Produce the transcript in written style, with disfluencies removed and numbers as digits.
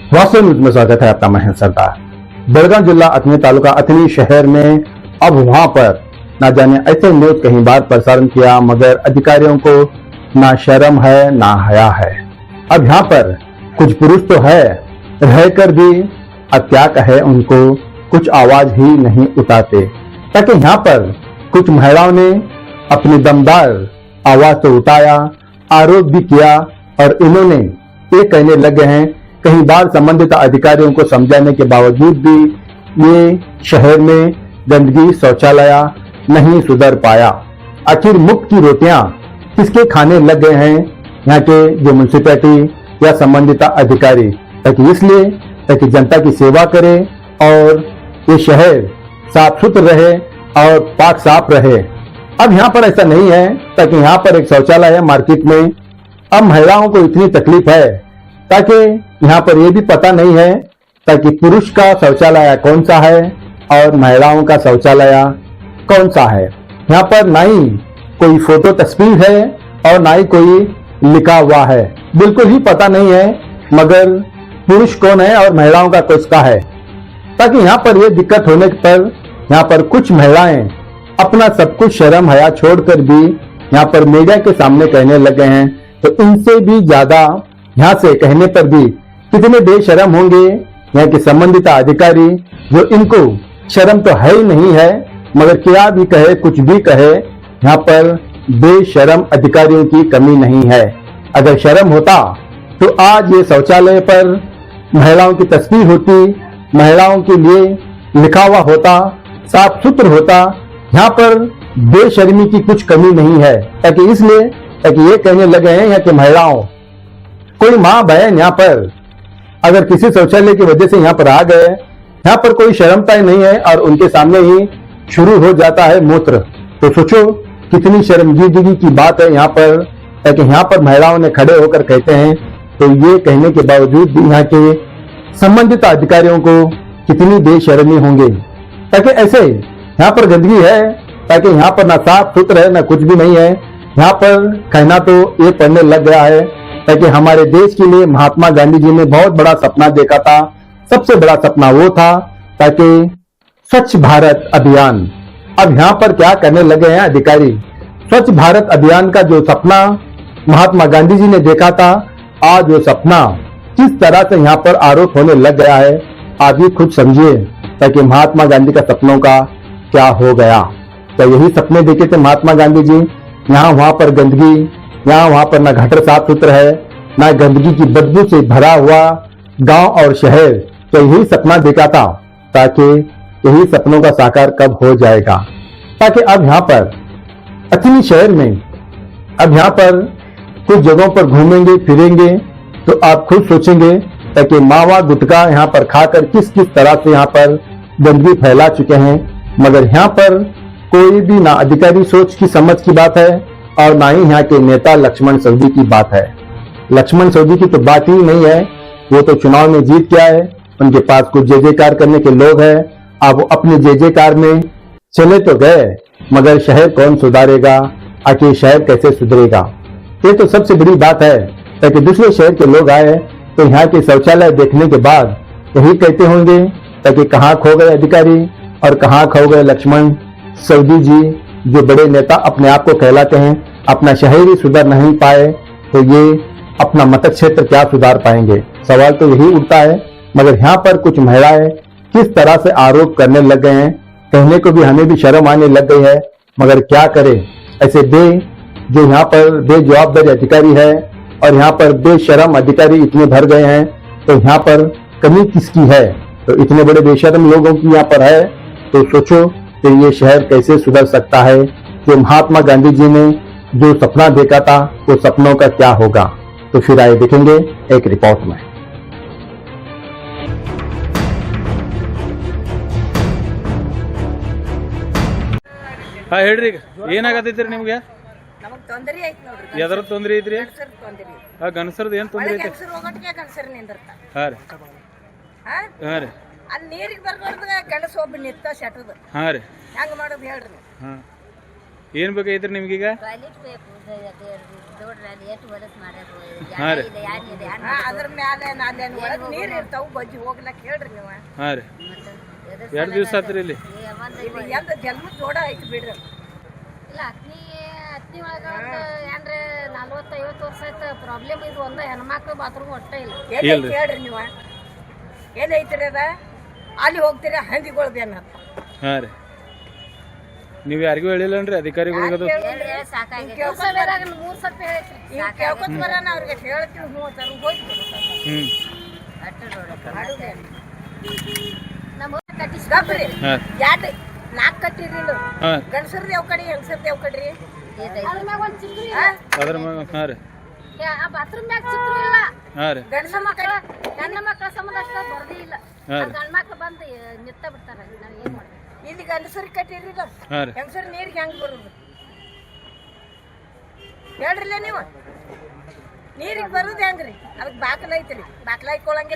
वास्तव न्यूज में स्वागत है आपका। मैं सरदार। बेळगाव जिला अथनी तालुका अथनी शहर में अब वहां पर ना जाने ऐसे न्यूज कहीं बार प्रसारण किया, मगर अधिकारियों को ना शर्म है ना हया है। अब यहाँ पर कुछ पुरुष तो है, रहकर भी अब क्या कहे उनको, कुछ आवाज ही नहीं उठाते। ताकि यहाँ पर कुछ महिलाओं ने अपनी दमदार आवाज तो उठाया, आरोप भी किया और इन्होंने ये कहने लगे हैं, कई बार संबंधित अधिकारियों को समझाने के बावजूद भी ये शहर में गंदगी शौचालय नहीं सुधर पाया। आखिर मुफ्त की रोटियां किसके खाने लग गए हैं यहाँ के जो म्युनिसिपैलिटी या संबंधित अधिकारी, ताकि इसलिए ताकि जनता की सेवा करे और ये शहर साफ सुथरा रहे और पाक साफ रहे। अब यहाँ पर ऐसा नहीं है, ताकि यहाँ पर एक शौचालय है मार्केट में। अब महिलाओं को इतनी तकलीफ है ताकि यहाँ पर ये भी पता नहीं है ताकि पुरुष का शौचालय कौन सा है और महिलाओं का शौचालय कौन सा है। यहाँ पर ना ही कोई फोटो तस्वीर है और ना ही कोई लिखा हुआ है, बिल्कुल ही पता नहीं है मगर पुरुष कौन है और महिलाओं का किसका है। ताकि यहाँ पर ये दिक्कत होने पर यहाँ पर कुछ महिलाएं अपना सब कुछ शर्म हया छोड़कर भी यहाँ पर मीडिया के सामने कहने लगे हैं, तो इनसे भी ज्यादा यहाँ से कहने पर भी कितने बेशर्म होंगे यहाँ के संबंधित अधिकारी, जो इनको शर्म तो है ही नहीं है मगर क्या भी कहे कुछ भी कहे, यहाँ पर बेशर्म अधिकारियों की कमी नहीं है। अगर शर्म होता तो आज ये शौचालय पर महिलाओं की तस्वीर होती, महिलाओं के लिए लिखा हुआ होता, साफ सुथरा होता। यहाँ पर बेशर्मी की कुछ कमी नहीं है, ताकि इसलिए ताकि ये कहने लगे हैं यहाँ की महिलाओं, कोई माँ बहन यहाँ पर अगर किसी शौचालय की वजह से यहाँ पर आ गए, यहाँ पर कोई शर्मता ही नहीं है और उनके सामने ही शुरू हो जाता है मूत्र, तो सोचो कितनी शर्मजीदगी की बात है यहाँ पर। ताकि यहाँ पर महिलाओं ने खड़े होकर कहते हैं, तो ये कहने के बावजूद भी यहाँ के संबंधित अधिकारियों को कितनी बेशर्मी होंगे। ताकि ऐसे यहाँ पर गंदगी है, ताकि यहाँ पर ना साफ सुथरा है ना कुछ भी नहीं है। यहाँ पर कहना तो ये पढ़ने लग गया है ताकि हमारे देश के लिए महात्मा गांधी जी ने बहुत बड़ा सपना देखा था। सबसे बड़ा सपना वो था ताकि स्वच्छ भारत अभियान। अब यहाँ पर क्या करने लगे हैं अधिकारी, स्वच्छ भारत अभियान का जो सपना महात्मा गांधी जी ने देखा था, आज वो सपना किस तरह से यहाँ पर आरोप होने लग गया है, आप ये खुद समझिए। ताकि महात्मा गांधी का सपनों का क्या हो गया। तो यही सपने देखे थे महात्मा गांधी जी, यहाँ वहां पर गंदगी, यहाँ वहां पर ना गटर साफ सुथरा है, ना गंदगी की बदबू से भरा हुआ गांव और शहर। तो यही सपना देखा था, ताकि यही सपनों का साकार कब हो जाएगा। ताकि अब यहाँ पर अथनी शहर में अब यहाँ पर कुछ जगहों पर घूमेंगे फिरेंगे तो आप खुद सोचेंगे ताकि मावा गुटखा यहाँ पर खाकर किस किस तरह से यहाँ पर गंदगी फैला चुके हैं। मगर यहाँ पर कोई भी ना अधिकारी सोच की समझ की बात है और ना ही यहाँ के नेता लक्ष्मण सवदी की बात है। लक्ष्मण सवदी की तो बात ही नहीं है, वो तो चुनाव में जीत गया है, उनके पास कुछ जय जयकार करने के लोग हैं। अब वो अपने जय जयकार में चले तो गए, मगर शहर कौन सुधारेगा, आखिर शहर कैसे सुधरेगा। ये तो सबसे बड़ी बात है। ताकि दूसरे शहर के लोग आए तो यहाँ के शौचालय देखने के बाद यही कहते होंगे ताकि कहाँ खो गए अधिकारी और कहाँ खो गए लक्ष्मण सवदी जी, जो बड़े नेता अपने आप को कहलाते हैं। अपना शहर ही सुधार नहीं पाए तो ये अपना मत क्षेत्र क्या सुधार पाएंगे। सवाल तो यही उठता है। मगर यहाँ पर कुछ महिलाएं किस तरह से आरोप करने लग गए हैं, कहने को भी हमें भी शर्म आने लग गई है। मगर क्या करे, ऐसे जो यहाँ पर बेजवाबदारी अधिकारी है और यहाँ पर बेशर्म अधिकारी इतने भर गए हैं, तो यहाँ पर कमी किसकी है। तो इतने बड़े बेशर्म लोगों की यहाँ पर है, तो सोचो कि ये शहर कैसे सुधर सकता है। कि महात्मा गांधी जी ने जो सपना देखा था वो सपनों का क्या होगा। तो फिर आए देखेंगे एक रिपोर्ट में। ಹಾಂ ಹೇಳ್ರಿ, ಏನಾಗತೈತ್ರಿ ನಿಮ್ಗೆ? ನಮಗ್ ತೊಂದರೆ ಐತಿ ನೋಡ್ರಿ. ಎದ್ರ ತೊಂದ್ರೆ ಐತ್ರಿ? ಗಂಡಸರ್ ತೊಂದರೆ ಐತಿ. ಆ ಗಂಡಸರ್ದ ಏನ್ ತೊಂದ್ರೆ ಐತಿ? ಗಂಡಸರ್ ಹೋಗಟ್ಟಿಗೆ ಗಂಡಸರ್ ನಿಂದಿರ್ತಾರ. ಹಾಂ ರೀ ಹಾಂ ರೀ ಅಲ್ಲಿ ನೀರಿಗೆ ಬರ್ಬಾರ್ದ ಗಂಡಸ ಒಬ್ಬ ನಿತ್ತ ಸೆಟದ. ಹಾಂ ರೀ ಹೆಂಗ್ ಮಾಡೋದು ಹೇಳ್ರಿ. ಹಾಂ ಏನ್ ಬೇಕಾಗೈತ್ರಿ ನಿಮ್ಗೀಗ? ಟಾಯ್ಲೆಟ್ ಬೇಕು, ದೊಡ್ಡ ಹಾಂ ರೀ ಅದ್ರ ಮ್ಯಾಲೆ ಅಲ್ಲೇನು ಒಳಗೆ ನೀರು ಇರ್ತಾವ ಬಜ್ಜಿ ಹೋಗ್ಲಕ್ ಹೇಳ್ರಿ ನೀವು ಹಾಂ ರೀ 2 ದಿವಸ ಆತ್ರಿ ಇಲ್ಲಿ ಇಲ್ಲಿ ಎಂದ ಜನ್ಮ ಜೋಡ ಐತಿ ಬಿಡ್ರಿ ಇಲ್ಲ ಅತ್ನಿ ಒಳಗ ಏನ್ರ 40-50 ವರ್ಷ ಆಯ್ತು ಪ್ರಾಬ್ಲಮ್ ಇದು ಒಂದ ಹೆಣ್ಮಕ್ಳು ಬಾತ್ರೂಮ್ ಒಟ್ಟ ಇಲ್ಲ ಎಲ್ಲೈತಿ ಹೇಳ್ರಿ ನೀವು ಏನೈತ್ರಿ ಅದ ಅಲ್ಲಿ ಹೋಗ್ತೀರಿ ಹಂದಿಗಳ್ದೇನ ಹಾಂ ರೀ ನೀವು ಯಾರಿಗೂ ಹೇಳಿಲ್ಲನ್ರಿ ಅಧಿಕಾರಿಗಳಿಗೆ ಅದು ಸಾಕಾಗೈತಿ 3 ಸಲ ಹೇಳೈತ್ರಿ ಈಗ ಕೇಳ್ಕೊತ ಬರೋಣ ಅವ್ರಿಗೆ ಹೇಳ್ತೀವಿ ಹ್ಞೂ ಸರ್ ಹೋಗ್ತೀವಿ ಹ್ಞೂ ನಮ್ಮ ಗಪ್ರಿ ಹಾಂ 4 ಕಟ್ಟಿರಿಲ್ಲ ಹಾಂ ಗಂಡಸರ್ದು ಯಾವ ಕಡೆ ಹೆಂಗಸರ್ದು ಯಾವ ಕಡ್ರಿ ಅದ್ರ ಮ್ಯಾಗ ಒಂದ್ ಚಿತ್ರ ಇಲ್ಲ ಅದ್ರ ಮ್ಯಾಗ ಹಾಂ ರೀ ಆ ಬಾತ್ರೂಮ್ ಮ್ಯಾಗ ಚಿತ್ರ ಇಲ್ಲ ಹಾಂ ರೀ ಗಂಡಸ ಮಕ್ಕಳ ಹೆಣ್ಣು ಮಕ್ಕಳ ಸಂಬಂಧ ಅಷ್ಟ ಬರ್ದೇ ಇಲ್ಲ ಗಂಡ ಮಕ್ಳು ಬಂದು ನಿತ್ತ ಬಿಡ್ತಾರ ನಾವ್ ಏನ್ ಮಾಡ್ಬೇಕು ಇಲ್ಲಿ ಗಂಡಸರಿಗೆ ಕಟ್ಟಿರಿಲ್ಲ ಹಾಂ ರೀ ಹೆಂಗಸರ್ ನೀರಿಗೆ ಹೆಂಗ್ ಬರುದು ಹೇಳ್ರಿಲ್ಲ ನೀವು ನೀರಿಗೆ ಬರುದು ಹೆಂಗ್ರಿ ಅದಕ್ಕೆ ಬಾಕಲ ಐತ್ರಿ ಬಾಕಲ ಹಾಕೊಳಂಗಿಲ್ಲ